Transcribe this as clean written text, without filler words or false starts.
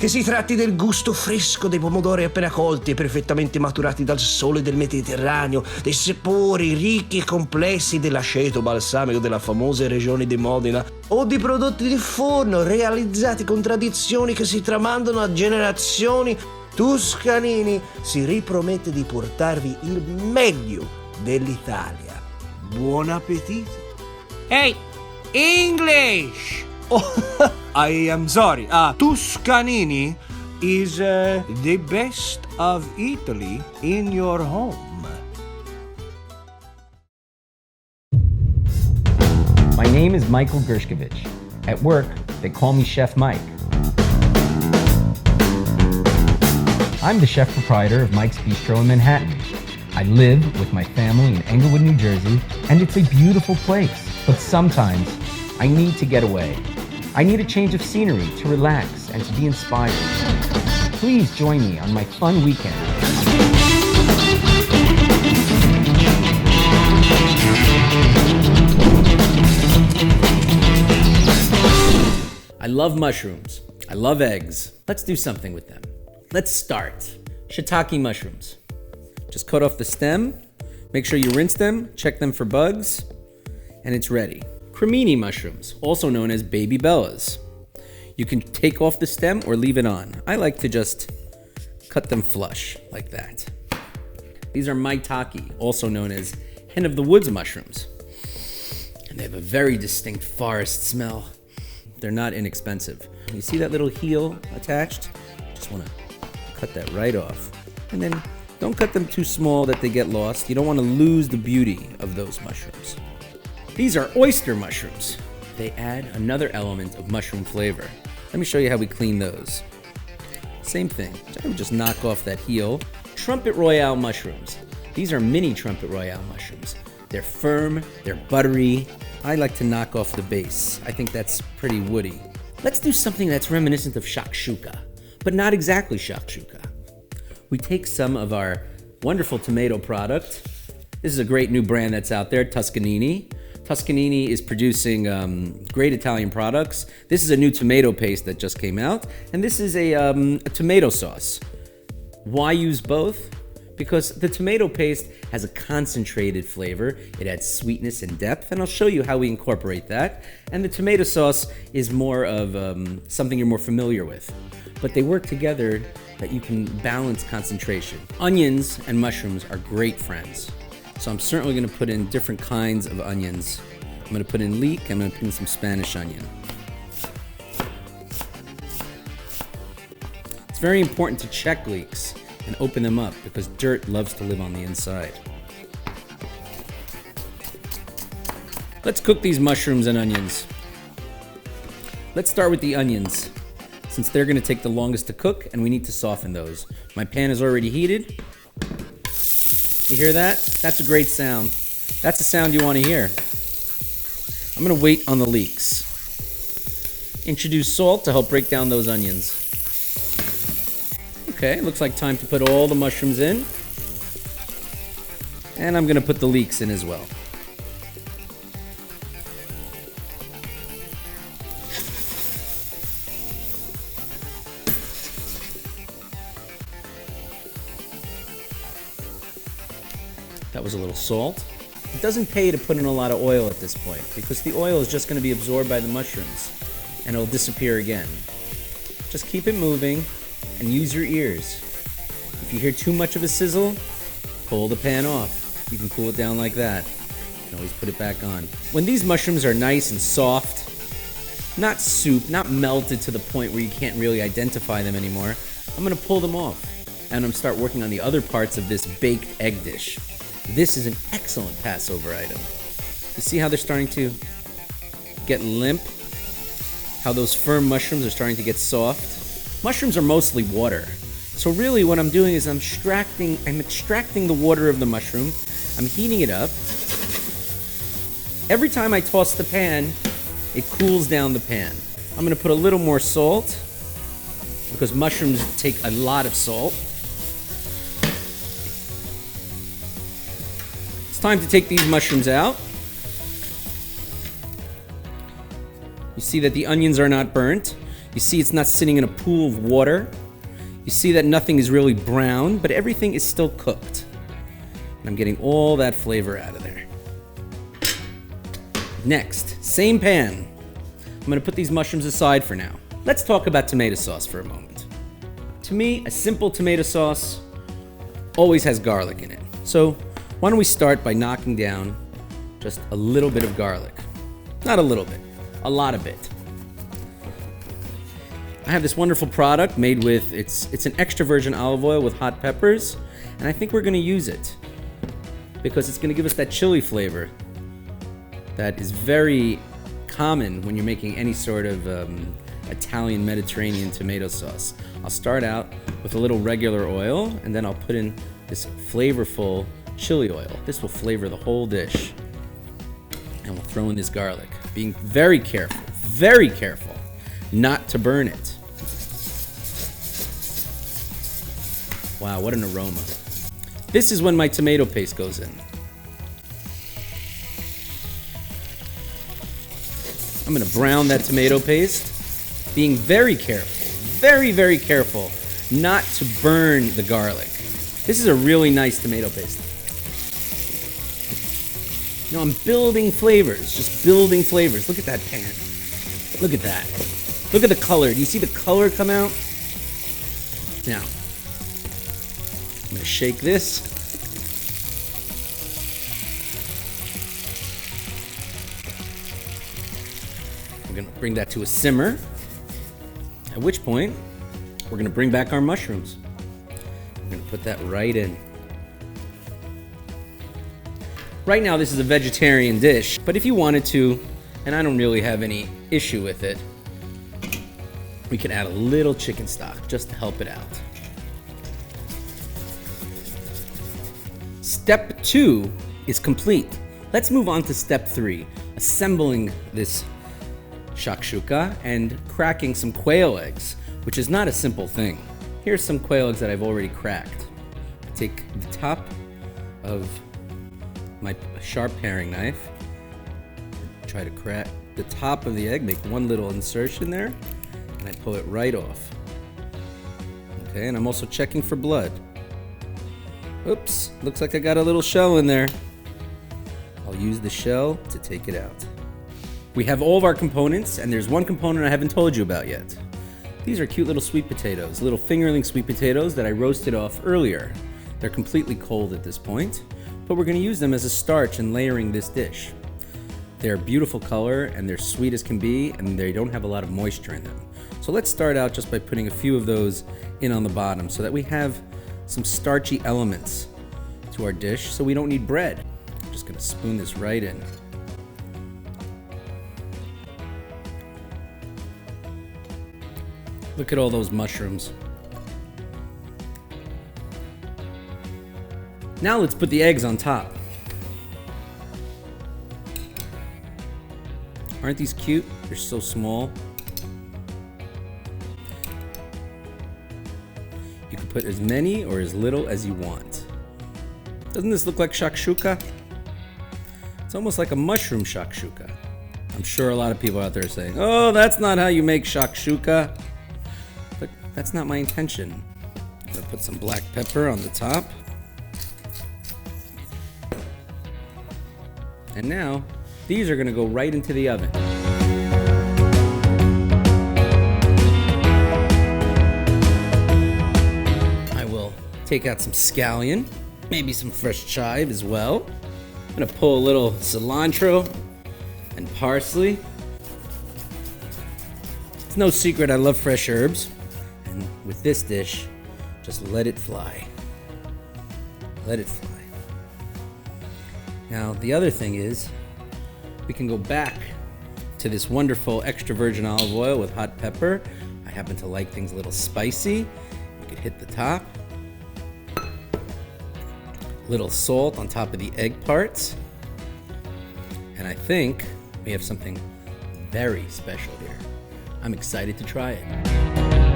Che si tratti del gusto fresco dei pomodori appena colti e perfettamente maturati dal sole del Mediterraneo, dei sapori ricchi e complessi dell'aceto balsamico della famosa regione di Modena, o di prodotti di forno realizzati con tradizioni che si tramandano a generazioni, Tuscanini si ripromette di portarvi il meglio dell'Italia. Buon appetito! Hey, English! Oh, I am sorry. Tuscanini is the best of Italy in your home. My name is Michael Gershkovich. At work, they call me Chef Mike. I'm the chef proprietor of Mike's Bistro in Manhattan. I live with my family in Englewood, New Jersey, and it's a beautiful place. But sometimes, I need to get away. I need a change of scenery to relax and to be inspired. Please join me on my fun weekend. I love mushrooms. I love eggs. Let's do something with them. Let's start. Shiitake mushrooms. Just cut off the stem, make sure you rinse them, check them for bugs, and it's ready. Cremini mushrooms, also known as baby bellas. You can take off the stem or leave it on. I like to just cut them flush, like that. These are maitake, also known as hen of the woods mushrooms. And they have a very distinct forest smell. They're not inexpensive. You see that little heel attached? Just wanna cut that right off. And then don't cut them too small that they get lost. You don't wanna lose the beauty of those mushrooms. These are oyster mushrooms. They add another element of mushroom flavor. Let me show you how we clean those. Same thing, I would just knock off that heel. Trumpet Royale mushrooms. These are mini Trumpet Royale mushrooms. They're firm, they're buttery. I like to knock off the base. I think that's pretty woody. Let's do something that's reminiscent of Shakshuka, but not exactly Shakshuka. We take some of our wonderful tomato product. This is a great new brand that's out there, Tuscanini. Tuscanini is producing great Italian products. This is a new tomato paste that just came out, and this is a tomato sauce. Why use both? Because the tomato paste has a concentrated flavor. It adds sweetness and depth, and I'll show you how we incorporate that. And the tomato sauce is more of something you're more familiar with. But they work together that you can balance concentration. Onions and mushrooms are great friends. So I'm certainly gonna put in different kinds of onions. I'm gonna put in leek, I'm gonna put in some Spanish onion. It's very important to check leeks and open them up because dirt loves to live on the inside. Let's cook these mushrooms and onions. Let's start with the onions, since they're gonna take the longest to cook and we need to soften those. My pan is already heated. You hear that? That's a great sound. That's a sound you want to hear. I'm going to wait on the leeks. Introduce salt to help break down those onions. Okay, looks like time to put all the mushrooms in. And I'm going to put the leeks in as well. That was a little salt. It doesn't pay to put in a lot of oil at this point because the oil is just going to be absorbed by the mushrooms and it'll disappear again. Just keep it moving and use your ears. If you hear too much of a sizzle, pull the pan off. You can cool it down like that. You can always put it back on. When these mushrooms are nice and soft, not soup, not melted to the point where you can't really identify them anymore, I'm going to pull them off and I'm going to start working on the other parts of this baked egg dish. This is an excellent Passover item. You see how they're starting to get limp? How those firm mushrooms are starting to get soft? Mushrooms are mostly water. So really what I'm doing is I'm extracting the water of the mushroom. I'm heating it up. Every time I toss the pan, it cools down the pan. I'm gonna put a little more salt because mushrooms take a lot of salt. Time to take these mushrooms out. You see that the onions are not burnt. You see it's not sitting in a pool of water. You see that nothing is really brown, but everything is still cooked. And I'm getting all that flavor out of there. Next, same pan. I'm gonna put these mushrooms aside for now. Let's talk about tomato sauce for a moment. To me, a simple tomato sauce always has garlic in it. So why don't we start by knocking down just a little bit of garlic. Not a little bit, a lot of it. I have this wonderful product made with, it's an extra virgin olive oil with hot peppers, and I think we're gonna use it because it's gonna give us that chili flavor that is very common when you're making any sort of Italian Mediterranean tomato sauce. I'll start out with a little regular oil, and then I'll put in this flavorful chili oil. This will flavor the whole dish. And we'll throw in this garlic, being very careful not to burn it. Wow, what an aroma. This is when my tomato paste goes in. I'm gonna brown that tomato paste, being very careful, very careful not to burn the garlic. This is a really nice tomato paste. You know, I'm building flavors, just building flavors. Look at that pan. Look at that. Look at the color. Do you see the color come out? Now, I'm gonna shake this. We're gonna bring that to a simmer, at which point, we're gonna bring back our mushrooms. We're gonna put that right in. Right now, this is a vegetarian dish, but if you wanted to, and I don't really have any issue with it, we could add a little chicken stock just to help it out. Step 2 is complete. Let's move on to step 3, assembling this shakshuka and cracking some quail eggs, which is not a simple thing. Here's some quail eggs that I've already cracked. I take the top of my sharp paring knife, try to crack the top of the egg, make one little insertion there, and I pull it right off. Okay, and I'm also checking for blood. Oops, looks like I got a little shell in there. I'll use the shell to take it out. We have all of our components, and there's one component I haven't told you about yet. These are cute little sweet potatoes, little fingerling sweet potatoes that I roasted off earlier. They're completely cold at this point, but we're gonna use them as a starch in layering this dish. They're a beautiful color, and they're sweet as can be, and they don't have a lot of moisture in them. So let's start out just by putting a few of those in on the bottom so that we have some starchy elements to our dish so we don't need bread. I'm just gonna spoon this right in. Look at all those mushrooms. Now let's put the eggs on top. Aren't these cute? They're so small. You can put as many or as little as you want. Doesn't this look like shakshuka? It's almost like a mushroom shakshuka. I'm sure a lot of people out there are saying, oh, that's not how you make shakshuka. But that's not my intention. I'm gonna put some black pepper on the top. And now, these are gonna go right into the oven. I will take out some scallion, maybe some fresh chive as well. I'm gonna pull a little cilantro and parsley. It's no secret I love fresh herbs. And with this dish, just let it fly. Let it fly. Now, the other thing is, we can go back to this wonderful extra virgin olive oil with hot pepper. I happen to like things a little spicy. You could hit the top. Little salt on top of the egg parts. And I think we have something very special here. I'm excited to try it.